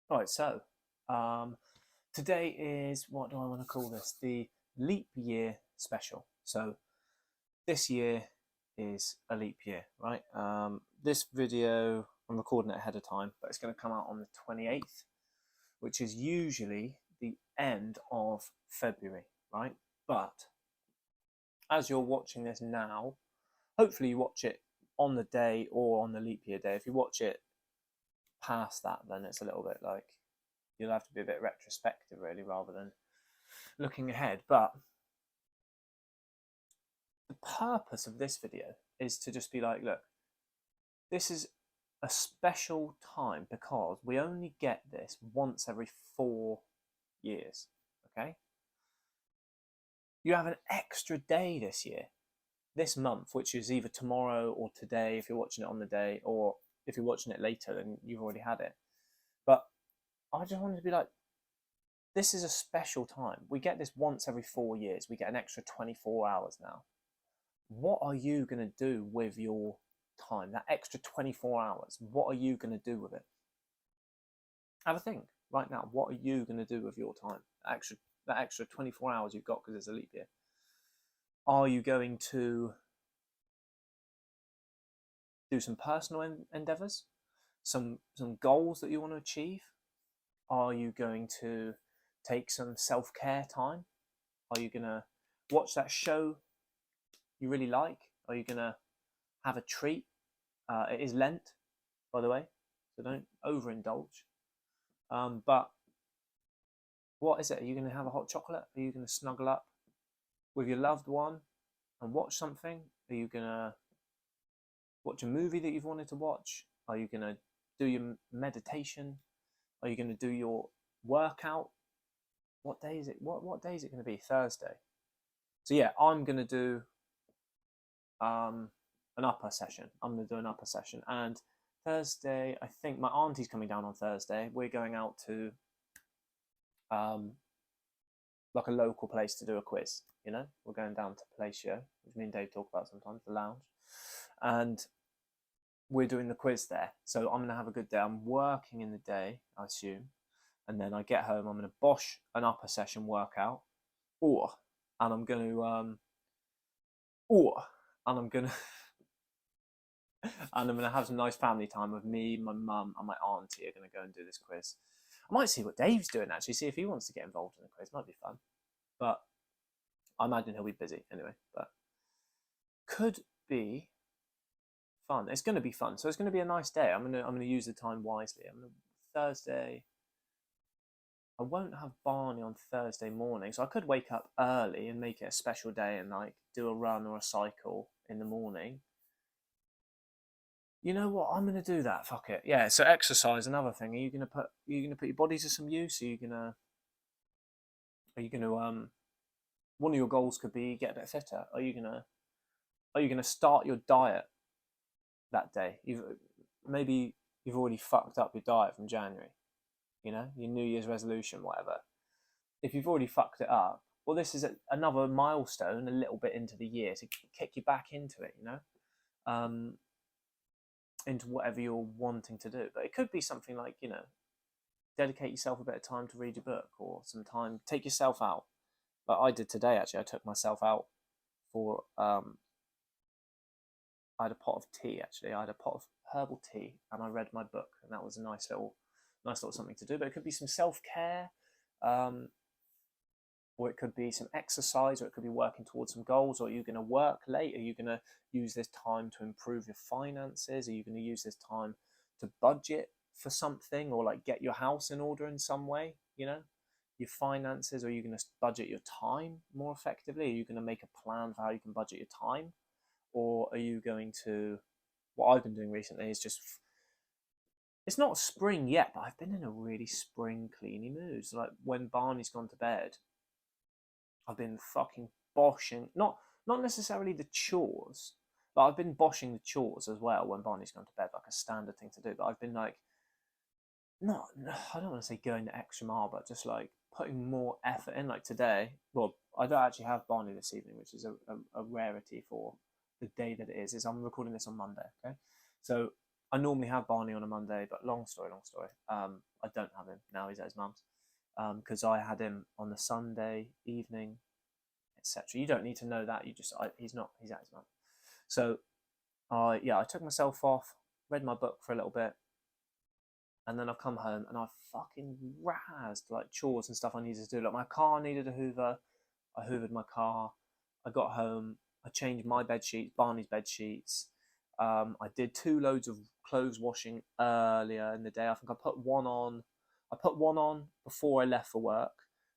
Right, so um, today is, what do I want to call this? The leap year special. So this year is a leap year, right? This video, I'm recording it ahead of time, but it's going to come out on the 28th, which is usually the end of February, right? But as you're watching this now, hopefully you watch it on the day or on the leap year day. If you watch it past that, then it's a little bit like you'll have to be a bit retrospective, really, rather than looking ahead. But the purpose of this video is to just be like, look, this is a special time because we only get this once every 4 years. Okay? You have an extra day this year, this month, which is either tomorrow or today if you're watching it on the day, or if you're watching it later, then you've already had it. But I just wanted to be like, this is a special time. We get this once every 4 years. We get an extra 24 hours now. What are you going to do with your time? That extra 24 hours, what are you going to do with it? Have a think right now. What are you going to do with your time? That extra 24 hours you've got because it's a leap year. Are you going to do some personal endeavors? Some goals that you want to achieve? Are you going to take some self-care time? Are you going to watch that show you really like? Are you going to have a treat? It is Lent, by the way, so don't overindulge. But what is it? Are you going to have a hot chocolate? Are you going to snuggle up with your loved one and watch something? Are you going to watch a movie that you've wanted to watch? Are you going to do your meditation? Are you going to do your workout? What day is it? What day is it going to be? Thursday. So yeah, I'm going to do an upper session. I'm going to do an upper session. And Thursday, I think my auntie's coming down on Thursday. We're going out to like a local place to do a quiz. You know, we're going down to Palacio, which me and Dave talk about sometimes, the lounge, and we're doing the quiz there. So I'm going to have a good day. I'm working in the day, I assume, and then I get home. I'm going to bosh an upper session workout, or and I'm going to or and I'm going to and I'm going to have some nice family time with me, my mum, and my auntie are going to go and do this quiz. I might see what Dave's doing, actually, see if he wants to get involved in the quiz. Might be fun. But I imagine he'll be busy anyway. But could be fun. It's going to be fun. So it's going to be a nice day. I'm going to use the time wisely. Thursday. I won't have Barney on Thursday morning, so I could wake up early and make it a special day and like do a run or a cycle in the morning. You know what? I'm gonna do that. Fuck it. Yeah. So exercise, another thing. Are you gonna put your body to some use? Are you gonna one of your goals could be get a bit fitter. Are you gonna start your diet that day? Maybe you've already fucked up your diet from January. You know, your New Year's resolution, whatever. If you've already fucked it up, well, this is another milestone a little bit into the year to kick you back into it. You know. Into whatever you're wanting to do. But it could be something like, you know, dedicate yourself a bit of time to read a book, or some time, take yourself out. Like I did today, actually. I took myself out for, I had a pot of tea, actually. I had a pot of herbal tea and I read my book, and that was a nice little something to do. But it could be some self-care, um, or it could be some exercise, or it could be working towards some goals. Or are you going to work late? Are you going to use this time to improve your finances? Are you going to use this time to budget for something, or like get your house in order in some way? You know, your finances. Or are you going to budget your time more effectively? Are you going to make a plan for how you can budget your time? Or are you going to, what I've been doing recently is just, it's not spring yet, but I've been in a really spring cleany mood. So like when Barney's gone to bed, I've been fucking boshing, not necessarily the chores, but I've been boshing the chores as well when Barney's gone to bed, like a standard thing to do. But I've been like, not, I don't want to say going the extra mile, but just like putting more effort in. Like today, well, I don't actually have Barney this evening, which is a rarity for the day that it is. I'm recording this on Monday, okay? So I normally have Barney on a Monday, but long story. I don't have him now. He's at his mum's because I had him on the Sunday evening, etc. You don't need to know that. He's at his mum's. So I took myself off, read my book for a little bit, and then I've come home and I fucking razzed like chores and stuff I needed to do. Like my car needed a hoover. I hoovered my car. I got home. I changed my bed sheets, Barney's bed sheets. I did 2 loads of clothes washing earlier in the day. I think I put one on. I put one on before I left for work,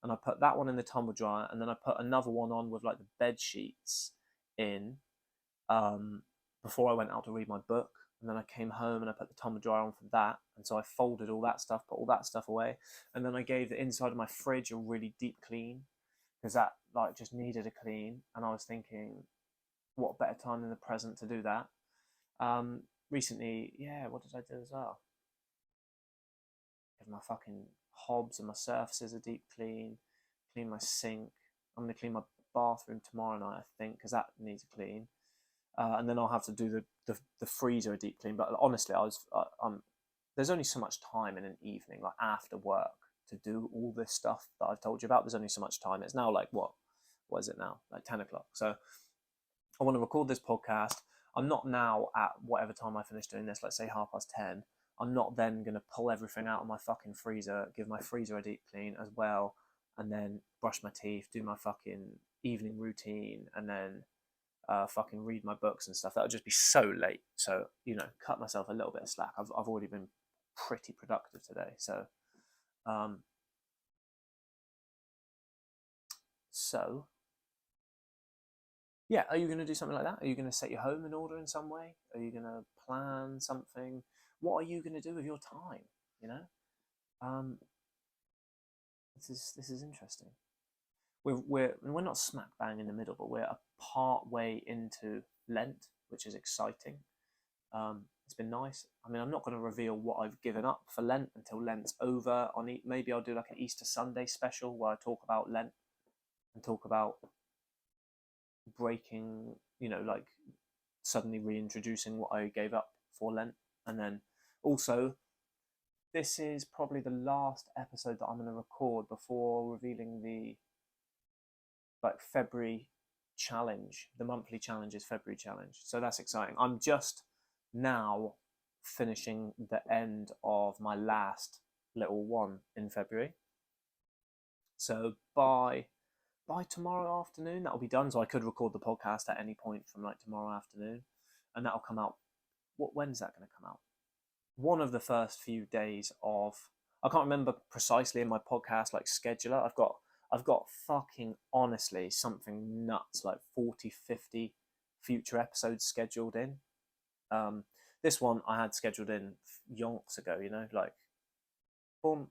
and I put that one in the tumble dryer, and then I put another one on with like the bed sheets in before I went out to read my book. And then I came home and I put the tumble dryer on for that. And so I folded all that stuff, put all that stuff away. And then I gave the inside of my fridge a really deep clean because that like just needed a clean. And I was thinking, what better time than the present to do that? Recently, what did I do as well? Give my fucking hobs and my surfaces a deep clean my sink. I'm going to clean my bathroom tomorrow night, I think, because that needs a clean. And then I'll have to do the freezer a deep clean. But honestly, there's only so much time in an evening, like after work, to do all this stuff that I've told you about. There's only so much time. It's now like what is it now? Like 10 o'clock. So I want to record this podcast. I'm not now at whatever time I finish doing this, let's say 10:30. I'm not then going to pull everything out of my fucking freezer, give my freezer a deep clean as well, and then brush my teeth, do my fucking evening routine, and then fucking read my books and stuff. That would just be so late. So, cut myself a little bit of slack. I've already been pretty productive today. So, yeah, are you going to do something like that? Are you going to set your home in order in some way? Are you going to plan something? What are you going to do with your time? This is interesting. We're not smack bang in the middle, but we're a part way into Lent, which is exciting. It's been nice. I mean, I'm not going to reveal what I've given up for Lent until Lent's over. Maybe I'll do like an Easter Sunday special where I talk about Lent and talk about breaking, like suddenly reintroducing what I gave up for Lent. And then also, this is probably the last episode that I'm going to record before revealing the February challenge. The monthly challenge is February challenge. So that's exciting. I'm just now finishing the end of my last little one in February. So by tomorrow afternoon, that'll be done. So I could record the podcast at any point from like tomorrow afternoon, and that'll come out. When's that going to come out? One of the first few days of, I can't remember precisely in my podcast like scheduler. I've got fucking honestly something nuts like 40, 50 future episodes scheduled in. This one I had scheduled in yonks ago, like boom.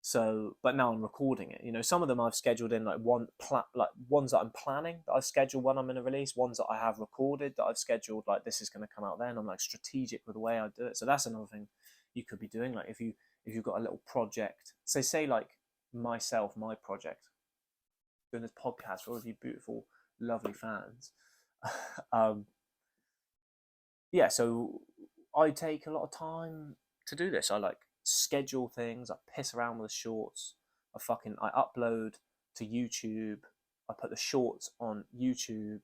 So, but now I'm recording it. Some of them I've scheduled in like ones that I'm planning that I've scheduled when I'm going to release, ones that I have recorded that I've scheduled like this is going to come out then. I'm like strategic with the way I do it. So that's another thing you could be doing. Like if you've got a little project, say like myself, my project, doing this podcast for all of you beautiful, lovely fans. So I take a lot of time to do this. I like schedule things. I piss around with the shorts. I upload to YouTube. I put the shorts on YouTube,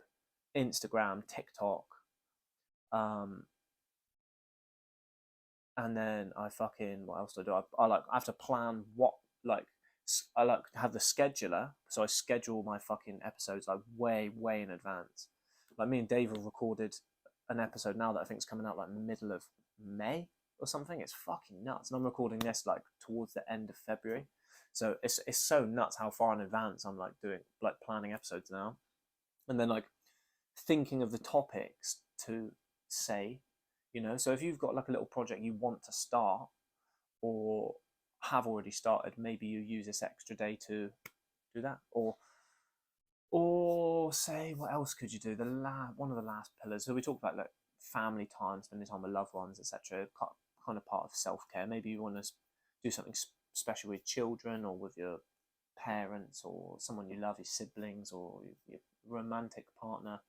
Instagram, TikTok. And then what else do I do? I have to plan I like to have the scheduler. So I schedule my fucking episodes like way, way in advance. Like me and Dave have recorded an episode now that I think is coming out like middle of May or something. It's fucking nuts. And I'm recording this like towards the end of February. So it's so nuts how far in advance I'm like doing like planning episodes now. And then like thinking of the topics to say, so if you've got like a little project you want to start or have already started, maybe you use this extra day to do that. Or say, what else could you do? One of the last pillars. So we talked about like family time, spending time with loved ones, etc. Kind of part of self-care. Maybe you want to do something special with children or with your parents or someone you love, your siblings or your romantic partner.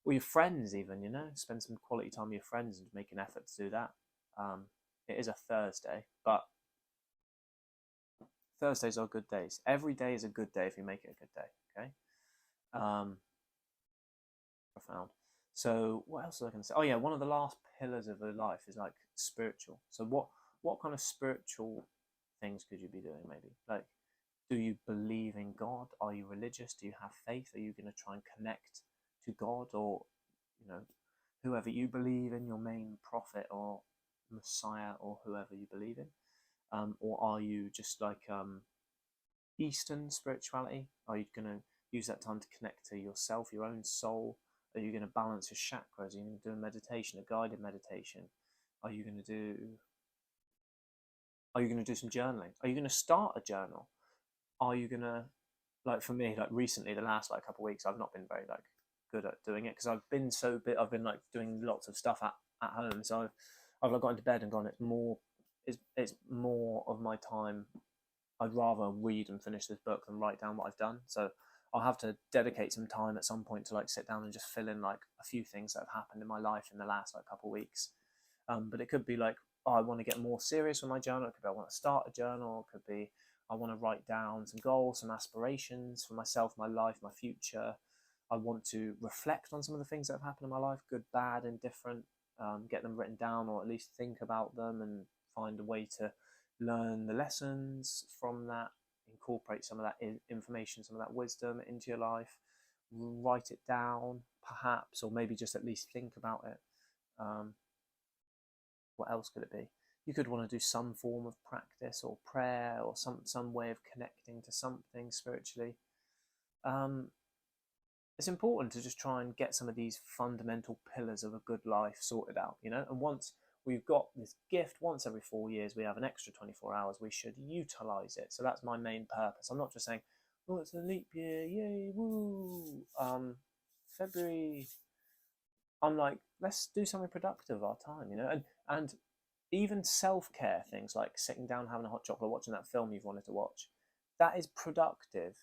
or your friends even, spend some quality time with your friends and make an effort to do that. It is a Thursday, but Thursdays are good days. Every day is a good day if you make it a good day. Okay. Profound. So what else was I going to say? Oh yeah, one of the last pillars of a life is like spiritual. So what kind of spiritual things could you be doing? Maybe like, do you believe in God? Are you religious? Do you have faith? Are you going to try and connect to God, or whoever you believe in, your main prophet or Messiah, or whoever you believe in? Or are you just like Eastern spirituality? Are you going to use that time to connect to yourself, your own soul? Are you going to balance your chakras? Are you going to do a meditation, a guided meditation? Are you going to do some journaling? Are you going to start a journal? Are you going to, like for me, like recently, the last like couple of weeks, I've not been very like good at doing it because I've been like doing lots of stuff at home. So I've like got into bed and gone, it's more of my time. I'd rather read and finish this book than write down what I've done. So I'll have to dedicate some time at some point to like sit down and just fill in like a few things that have happened in my life in the last like couple of weeks. But it could be like, oh, I want to get more serious with my journal. It could be I want to start a journal. It could be I want to write down some goals, some aspirations for myself, my life, my future. I want to reflect on some of the things that have happened in my life, good, bad, indifferent, get them written down, or at least think about them and find a way to learn the lessons from that, incorporate some of that information, some of that wisdom into your life, write it down perhaps, or maybe just at least think about it. What else could it be? You could want to do some form of practice or prayer or some way of connecting to something spiritually. It's important to just try and get some of these fundamental pillars of a good life sorted out, and once we've got this gift, once every 4 years we have an extra 24 hours, we should utilize it. So that's my main purpose. I'm not just saying, oh, it's a leap year, yay, woo, February. I'm like, let's do something productive with our time, and even self-care things like sitting down, having a hot chocolate, watching that film you've wanted to watch, that is productive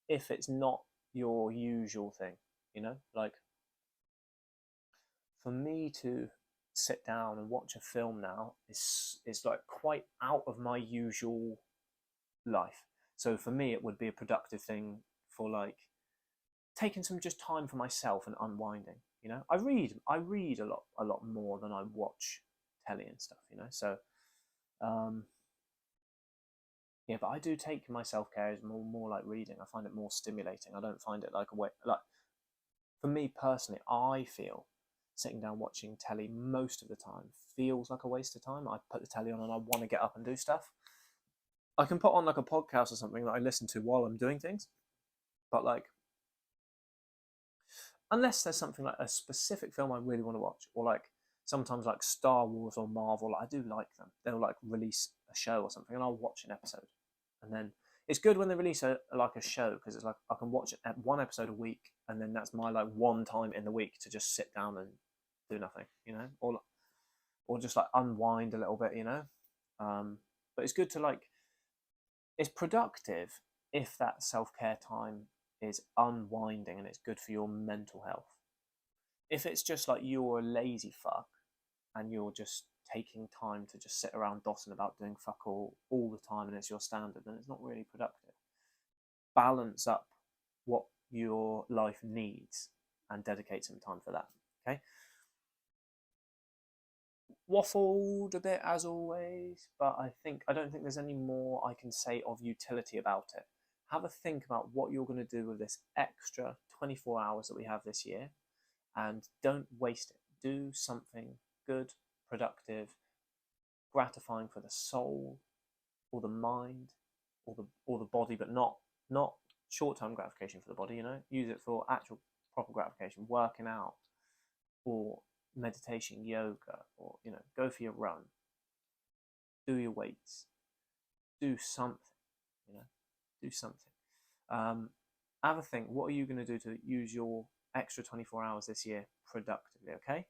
if it's not your usual thing, like for me to sit down and watch a film now is like quite out of my usual life. So for me it would be a productive thing for like taking some just time for myself and unwinding. I read a lot more than I watch telly and stuff, so yeah, but I do take my self-care as more like reading. I find it more stimulating. I don't find it like a way, like for me personally, I feel sitting down watching telly most of the time feels like a waste of time. I put the telly on and I want to get up and do stuff. I can put on like a podcast or something that I listen to while I'm doing things, but like unless there's something like a specific film I really want to watch, or like sometimes like Star Wars or Marvel, I do like them. They'll like release a show or something and I'll watch an episode. And then it's good when they release a show because it's like I can watch it at one episode a week, and then that's my like one time in the week to just sit down and do nothing, or just like unwind a little bit, But it's good to like, it's productive if that self-care time is unwinding and it's good for your mental health. If it's just like you're a lazy fuck and you're just taking time to just sit around dossing about doing fuck all the time and it's your standard, then it's not really productive. Balance up what your life needs and dedicate some time for that. Okay. Waffled a bit as always, but I don't think there's any more I can say of utility about it. Have a think about what you're going to do with this extra 24 hours that we have this year, and don't waste it. Do something good, productive, gratifying for the soul or the mind or the body, but not short-term gratification for the body. Use it for actual proper gratification, working out or meditation, yoga, or go for your run, do your weights, do something. Do something. Have a think. What are you going to do to use your extra 24 hours this year productively? Okay.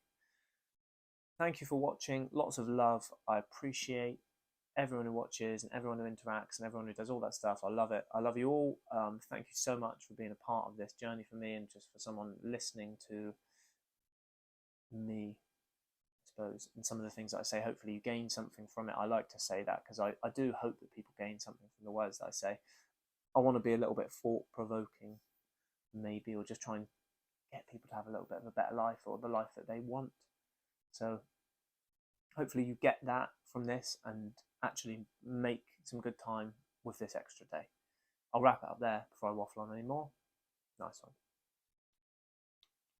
Thank you for watching. Lots of love. I appreciate everyone who watches and everyone who interacts and everyone who does all that stuff. I love it. I love you all. Thank you so much for being a part of this journey for me and just for someone listening to me, I suppose, and some of the things that I say. Hopefully you gain something from it. I like to say that because I do hope that people gain something from the words that I say. I want to be a little bit thought-provoking, maybe, or just try and get people to have a little bit of a better life, or the life that they want. So hopefully you get that from this and actually make some good time with this extra day. I'll wrap it up there before I waffle on any more. Nice one.